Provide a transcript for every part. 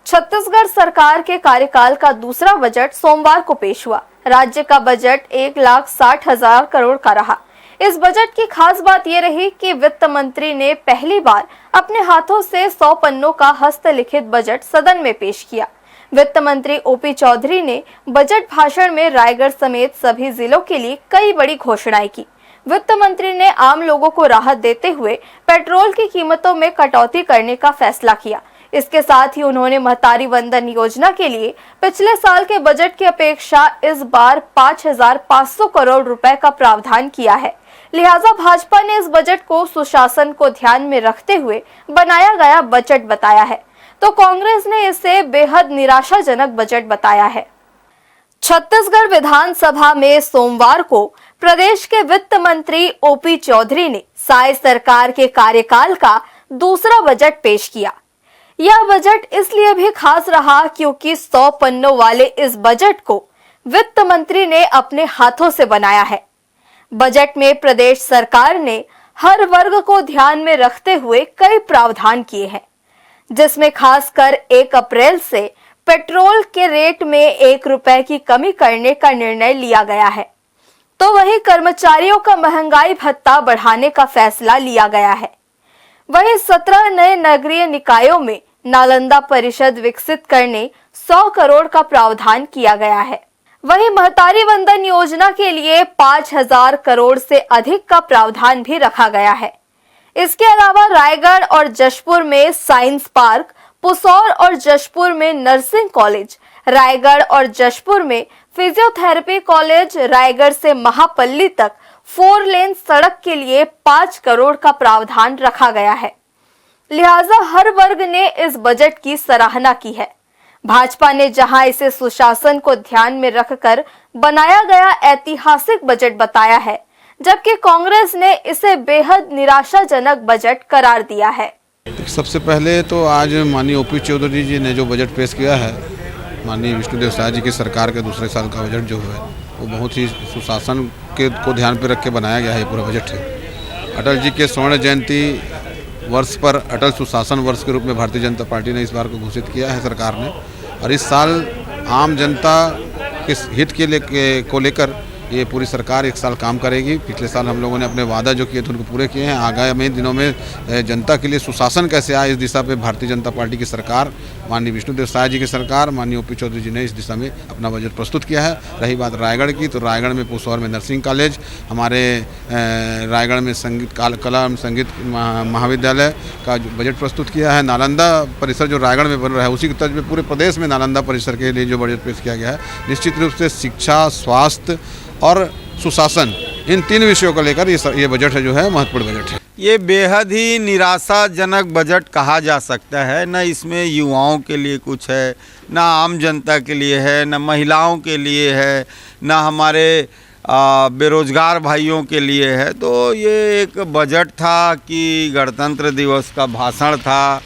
छत्तीसगढ़ सरकार के कार्यकाल का दूसरा बजट सोमवार को पेश हुआ। राज्य का बजट 1,60,000 करोड़ का रहा। इस बजट की खास बात ये रही कि वित्त मंत्री ने पहली बार अपने हाथों से 100 पन्नों का हस्तलिखित बजट सदन में पेश किया। वित्त मंत्री ओपी चौधरी ने बजट भाषण में रायगढ़ समेत सभी जिलों के लिए कई बड़ी घोषणाएं की। वित्त मंत्री ने आम लोगों को राहत देते हुए पेट्रोल की कीमतों में कटौती करने का फैसला किया। इसके साथ ही उन्होंने महतारी वंदन योजना के लिए पिछले साल के बजट की अपेक्षा इस बार 5,500 करोड़ रुपए का प्रावधान किया है। लिहाजा भाजपा ने इस बजट को सुशासन को ध्यान में रखते हुए बनाया गया बजट बताया है, तो कांग्रेस ने इसे बेहद निराशाजनक बजट बताया है। छत्तीसगढ़ विधानसभा में सोमवार को प्रदेश के वित्त मंत्री ओपी चौधरी ने साय सरकार के कार्यकाल का दूसरा बजट पेश किया। यह बजट इसलिए भी खास रहा क्योंकि 100 पन्नों वाले इस बजट को वित्त मंत्री ने अपने हाथों से बनाया है। बजट में प्रदेश सरकार ने हर वर्ग को ध्यान में रखते हुए कई प्रावधान किए हैं, जिसमें खासकर 1 अप्रैल से पेट्रोल के रेट में 1 रुपए की कमी करने का निर्णय लिया गया है, तो वहीं कर्मचारियों का महंगाई भत्ता बढ़ाने का फैसला लिया गया है। वहीं 17 नए नगरीय निकायों में नालंदा परिषद विकसित करने 100 करोड़ का प्रावधान किया गया है। वहीं महतारी वंदन योजना के लिए 5,000 करोड़ से अधिक का प्रावधान भी रखा गया है। इसके अलावा रायगढ़ और जशपुर में साइंस पार्क, पुसौर और जशपुर में नर्सिंग कॉलेज, रायगढ़ और जशपुर में फिजियोथेरेपी कॉलेज, रायगढ़ से महापल्ली तक 4 लेन सड़क के लिए 5 करोड़ का प्रावधान रखा गया है। लिहाजा हर वर्ग ने इस बजट की सराहना की है। भाजपा ने जहां इसे सुशासन को ध्यान में रखकर बनाया गया ऐतिहासिक बजट बताया है, जबकि कांग्रेस ने इसे बेहद निराशाजनक बजट करार दिया है। सबसे पहले तो आज माननीय ओपी चौधरी जी ने जो बजट पेश किया है, माननीय विष्णुदेव साय जी की सरकार के दूसरे साल का बजट जो है वो बहुत ही सुशासन को ध्यान पे रख के बनाया गया है। ये पूरा बजट है। अटल जी के स्वर्ण जयंती वर्ष पर अटल सुशासन वर्ष के रूप में भारतीय जनता पार्टी ने इस बार को घोषित किया है सरकार ने, और इस साल आम जनता के हित को लेकर ये पूरी सरकार 1 साल काम करेगी। पिछले साल हम लोगों ने अपने वादा जो किए थे उनको पूरे किए हैं। आगामी दिनों में जनता के लिए सुशासन कैसे आए, इस दिशा पे भारतीय जनता पार्टी की सरकार, माननीय विष्णुदेव साय जी की सरकार, माननीय ओपी चौधरी जी ने इस दिशा में अपना बजट प्रस्तुत किया है। रही बात रायगढ़ की, तो रायगढ़ में पुसौर में नर्सिंग कॉलेज, हमारे रायगढ़ में कला संगीत महाविद्यालय का जो बजट प्रस्तुत किया है। नालंदा परिसर जो रायगढ़ में बन रहा है, उसी की तर्ज में पूरे प्रदेश में नालंदा परिसर के लिए जो बजट पेश किया गया है। निश्चित रूप से शिक्षा, स्वास्थ्य और सुशासन, इन 3 विषयों को लेकर ये बजट है जो है महत्वपूर्ण बजट है। ये बेहद ही निराशाजनक बजट कहा जा सकता है। न इसमें युवाओं के लिए कुछ है, न आम जनता के लिए है, न महिलाओं के लिए है, न हमारे बेरोजगार भाइयों के लिए है। तो ये एक बजट था कि गणतंत्र दिवस का भाषण था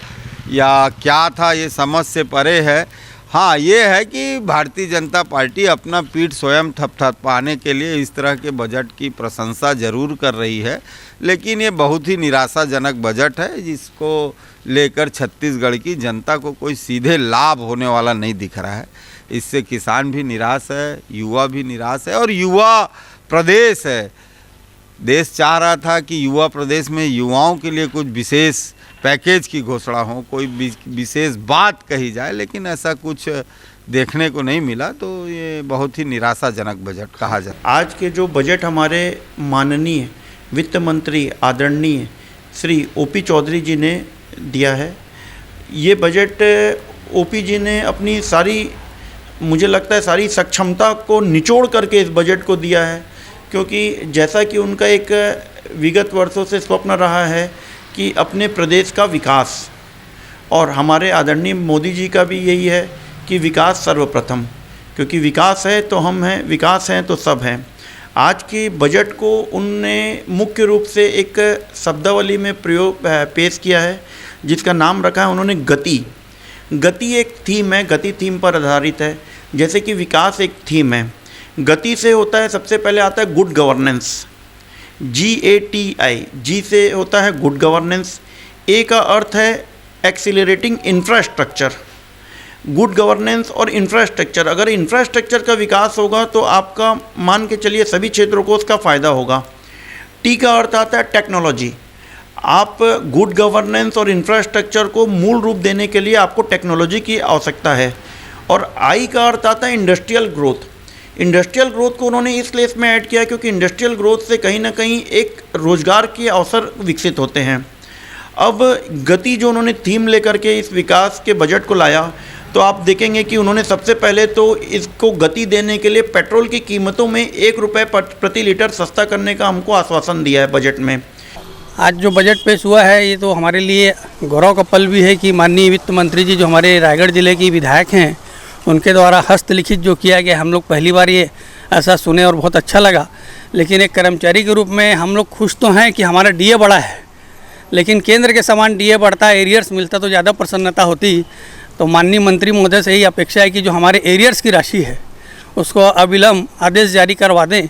या क्या था, ये समझ से परे है। हाँ, ये है कि भारतीय जनता पार्टी अपना पीठ स्वयं थपथपाने के लिए इस तरह के बजट की प्रशंसा जरूर कर रही है, लेकिन ये बहुत ही निराशाजनक बजट है, जिसको लेकर छत्तीसगढ़ की जनता को कोई सीधे लाभ होने वाला नहीं दिख रहा है। इससे किसान भी निराश है, युवा भी निराश है, और युवा प्रदेश है। देश चाह रहा था कि युवा प्रदेश में युवाओं के लिए कुछ विशेष पैकेज की घोषणा हो, कोई विशेष बात कही जाए, लेकिन ऐसा कुछ देखने को नहीं मिला। तो ये बहुत ही निराशाजनक बजट कहा जाए। आज के जो बजट हमारे माननीय वित्त मंत्री आदरणीय श्री ओपी चौधरी जी ने दिया है, ये बजट ओपी जी ने अपनी सारी, मुझे लगता है सारी सक्षमता को निचोड़ करके इस बजट को दिया है, क्योंकि जैसा कि उनका एक विगत वर्षों से स्वप्न रहा है कि अपने प्रदेश का विकास, और हमारे आदरणीय मोदी जी का भी यही है कि विकास सर्वप्रथम, क्योंकि विकास है तो हम हैं, विकास हैं तो सब हैं। आज के बजट को उनने मुख्य रूप से एक शब्दावली में पेश किया है, जिसका नाम रखा है उन्होंने गति। गति एक थीम है, गति थीम पर आधारित है। जैसे कि विकास एक थीम है, गति से होता है, सबसे पहले आता है गुड गवर्नेंस, GATI, जी से होता है गुड गवर्नेंस, ए का अर्थ है एक्सीलरेटिंग इंफ्रास्ट्रक्चर, गुड गवर्नेंस और इंफ्रास्ट्रक्चर। अगर इंफ्रास्ट्रक्चर का विकास होगा तो आपका मान के चलिए सभी क्षेत्रों को उसका फ़ायदा होगा। टी का अर्थ आता है टेक्नोलॉजी। आप गुड गवर्नेंस और इंफ्रास्ट्रक्चर को मूल रूप देने के लिए आपको टेक्नोलॉजी की आवश्यकता है। और आई का अर्थ आता है इंडस्ट्रियल ग्रोथ। इंडस्ट्रियल ग्रोथ को उन्होंने इसलिए इसमें ऐड किया क्योंकि इंडस्ट्रियल ग्रोथ से कहीं ना कहीं एक रोज़गार के अवसर विकसित होते हैं। अब गति जो उन्होंने थीम लेकर के इस विकास के बजट को लाया, तो आप देखेंगे कि उन्होंने सबसे पहले तो इसको गति देने के लिए पेट्रोल की कीमतों में 1 रुपये प्रति लीटर सस्ता करने का हमको आश्वासन दिया है बजट में। आज जो बजट पेश हुआ है ये तो हमारे लिए गौरव का पल भी है कि माननीय वित्त मंत्री जी जो हमारे रायगढ़ जिले की विधायक हैं, उनके द्वारा हस्तलिखित जो किया गया, हम लोग पहली बार ये ऐसा सुने और बहुत अच्छा लगा। लेकिन एक कर्मचारी के रूप में हम लोग खुश तो हैं कि हमारा डीए बढ़ा है, लेकिन केंद्र के समान डीए बढ़ता, एरियर्स मिलता तो ज़्यादा प्रसन्नता होती। तो माननीय मंत्री महोदय से यही अपेक्षा है कि जो हमारे एरियर्स की राशि है उसको अविलंब आदेश जारी करवा दें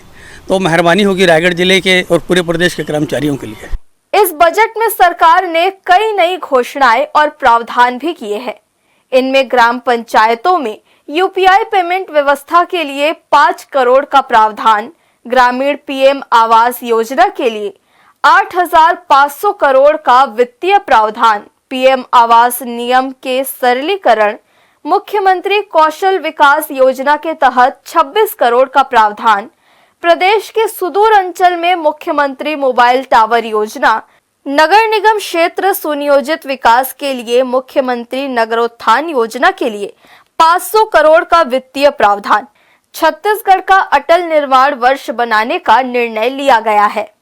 तो मेहरबानी होगी रायगढ़ जिले के और पूरे प्रदेश के कर्मचारियों के लिए। इस बजट में सरकार ने कई नई घोषणाएं और प्रावधान भी किए हैं। इनमें ग्राम पंचायतों में यूपीआई पेमेंट व्यवस्था के लिए 5 करोड़ का प्रावधान, ग्रामीण पीएम आवास योजना के लिए 8,500 करोड़ का वित्तीय प्रावधान, पीएम आवास नियम के सरलीकरण, मुख्यमंत्री कौशल विकास योजना के तहत 26 करोड़ का प्रावधान, प्रदेश के सुदूर अंचल में मुख्यमंत्री मोबाइल टावर योजना, नगर निगम क्षेत्र सुनियोजित विकास के लिए मुख्यमंत्री नगरोत्थान योजना के लिए 500 करोड़ का वित्तीय प्रावधान, छत्तीसगढ़ का अटल निर्वाण वर्ष बनाने का निर्णय लिया गया है।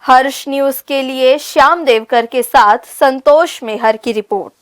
हर्ष न्यूज के लिए श्याम देवकर के साथ संतोष मेहर की रिपोर्ट।